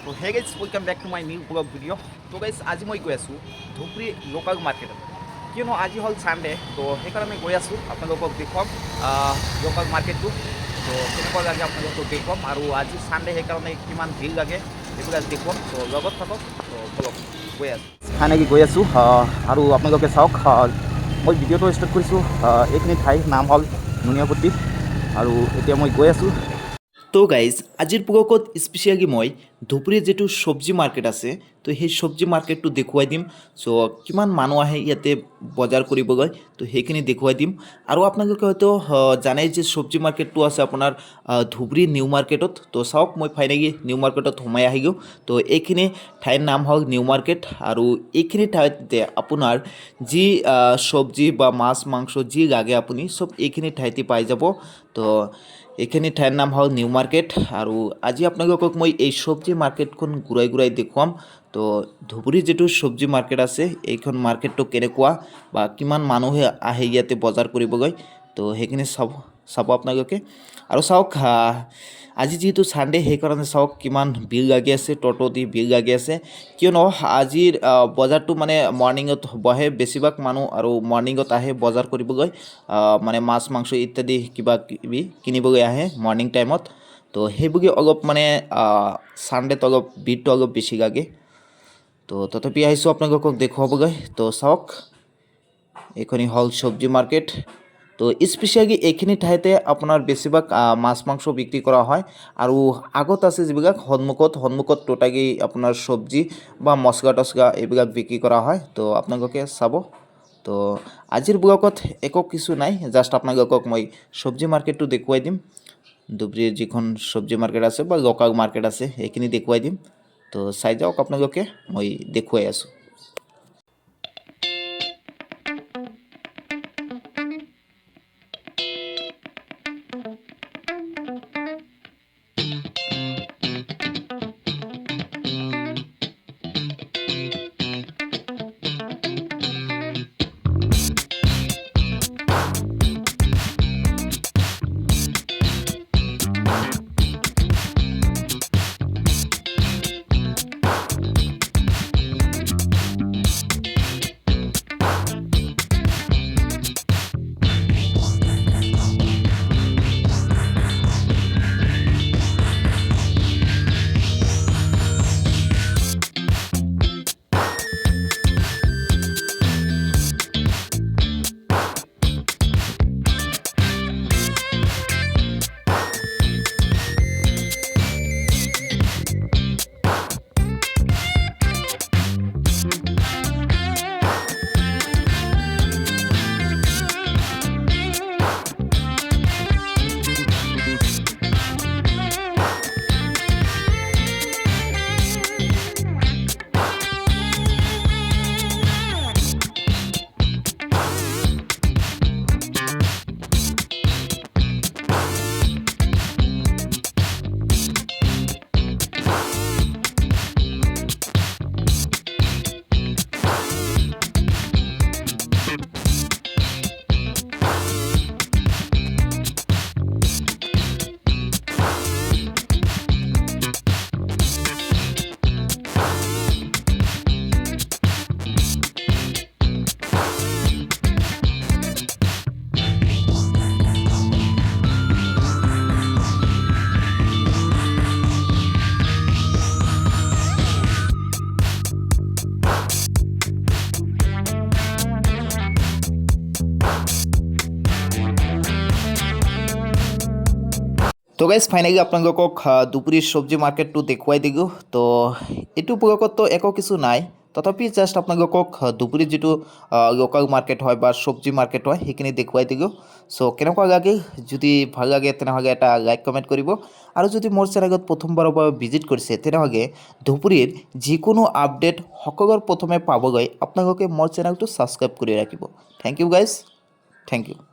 তো hey guys welcome back to my new vlog video' তো guys আজি মই গৈ আছোঁ ধুবুৰী লোকেল মাৰ্কেটত কিয়নো আজি হ'ল ছানডে তো সেইকাৰণে গৈ আছোঁ আপোনালোকক দেখুৱাম লোকেল মাৰ্কেটটো তো কেনেকুৱা লাগে আপোনালোকক দেখুৱাম আৰু আজি ছানডে সেইকাৰণে কিমান ভিৰ লাগে সেইবিলাক দেখুৱাম তো লগত থাকক তো বলক গৈ আছোঁ সেনেকৈ গৈ আছোঁ আৰু আপোনালোকে চাওক মই ভিডিঅ'টো ষ্টাৰ্ট কৰিছোঁ এইখিনি ঠাইৰ নাম হ'ল নুনিয়াপট্টি আৰু এতিয়া মই গৈ আছোঁ। তো গাইজ আজিৰ ব্লগত স্পেচিয়েলি মই ধুবুৰীৰ যিটো চব্জি মাৰ্কেট আছে তো সেই চব্জি মাৰ্কেটটো দেখুৱাই দিম। চ' কিমান মানুহ আহে ইয়াতে বজাৰ কৰিবলৈ তো সেইখিনি দেখুৱাই দিম। আৰু আপোনালোকে হয়তো জানেই যে চব্জি মাৰ্কেটটো আছে আপোনাৰ ধুবুৰী নিউ মাৰ্কেটত। তো চাওক মই ফাইনেলি নিউ মাৰ্কেটত সোমাই আহিলোঁ। তো এইখিনি ঠাইৰ নাম হ'ল নিউ মাৰ্কেট আৰু এইখিনি ঠাইতে আপোনাৰ যি চব্জি বা মাছ মাংস যি লাগে আপুনি চব এইখিনি ঠাইতে পাই যাব। তো এইখিনি ঠাইৰ নাম হ'ল নিউ মাৰ্কেট আৰু আজি আপোনালোকক মই এই চব্জি মাৰ্কেটখন ঘূৰাই ঘূৰাই দেখুৱাম। তো ধুবুৰীৰ যিটো চব্জি মাৰ্কেট আছে এইখন মাৰ্কেটটো কেনেকুৱা বা কিমান মানুহে আহে ইয়াতে বজাৰ কৰিবলৈ তো সেইখিনি চাব আপোনালোকে। আৰু চাওক আজি যিহেতু ছানডে সেইকাৰণে চাওক কিমান ভিৰ লাগি আছে, ট'টো দি ভিৰ লাগি আছে কিয়নো আজিৰ বজাৰটো মানে মৰ্ণিঙত বহে বেছিভাগ মানুহ আৰু মৰ্ণিঙত আহে বজাৰ কৰিবলৈ মানে মাছ মাংস ইত্যাদি কিবা কিবি কিনিবলৈ আহে মৰ্ণিং টাইমত। তো সেইবুলি অলপ মানে ছানডেত অলপ ভিৰটো অলপ বেছি লাগে। তো তথাপি আহিছোঁ আপোনালোকক দেখুৱাবলৈ। তো চাওক এইখনি হ'ল চব্জি মাৰ্কেট। তো স্পেচিয়েলি এইখিনি ঠাইতে আপোনাৰ বেছিভাগ মাছ মাংস বিক্ৰী কৰা হয় আৰু আগত আছে যিবিলাক সন্মুখত টোটালি আপোনাৰ চব্জি বা মচলা টচলা এইবিলাক বিক্ৰী কৰা হয়। তো আপোনালোকে চাব। তো আজিৰ ব্লগত একো কিছু নাই, জাষ্ট আপোনালোকক মই চব্জি মাৰ্কেটটো দেখুৱাই দিম। ধুবুৰীৰ যিখন চব্জি মাৰ্কেট আছে বা লোকেল মাৰ্কেট আছে সেইখিনি দেখুৱাই দিম। তো চাই যাওক আপোনালোকে, মই দেখুৱাই আছোঁ। তো গাইজ ফাইনেলি আপোনালোকক ধুবুৰীৰ চব্জি মাৰ্কেটটো দেখুৱাই দিলোঁ। তো এইটো ব্লগততো একো কিছু নাই, তথাপি জাষ্ট আপোনালোকক ধুবুৰীৰ যিটো লোকেল মাৰ্কেট হয় বা চব্জি মাৰ্কেট হয় সেইখিনি দেখুৱাই দিলোঁ। চ' কেনেকুৱা লাগিল, যদি ভাল লাগে তেনেহ'লে এটা লাইক কমেণ্ট কৰিব আৰু যদি মোৰ চেনেলত প্ৰথমবাৰৰ বাবে ভিজিট কৰিছে তেনেহ'লে ধুবুৰীৰ যিকোনো আপডেট সকলোৰ প্ৰথমে পাবলৈ আপোনালোকে মোৰ চেনেলটো ছাবস্ক্ৰাইব কৰি ৰাখিব। Thank you guys, thank U.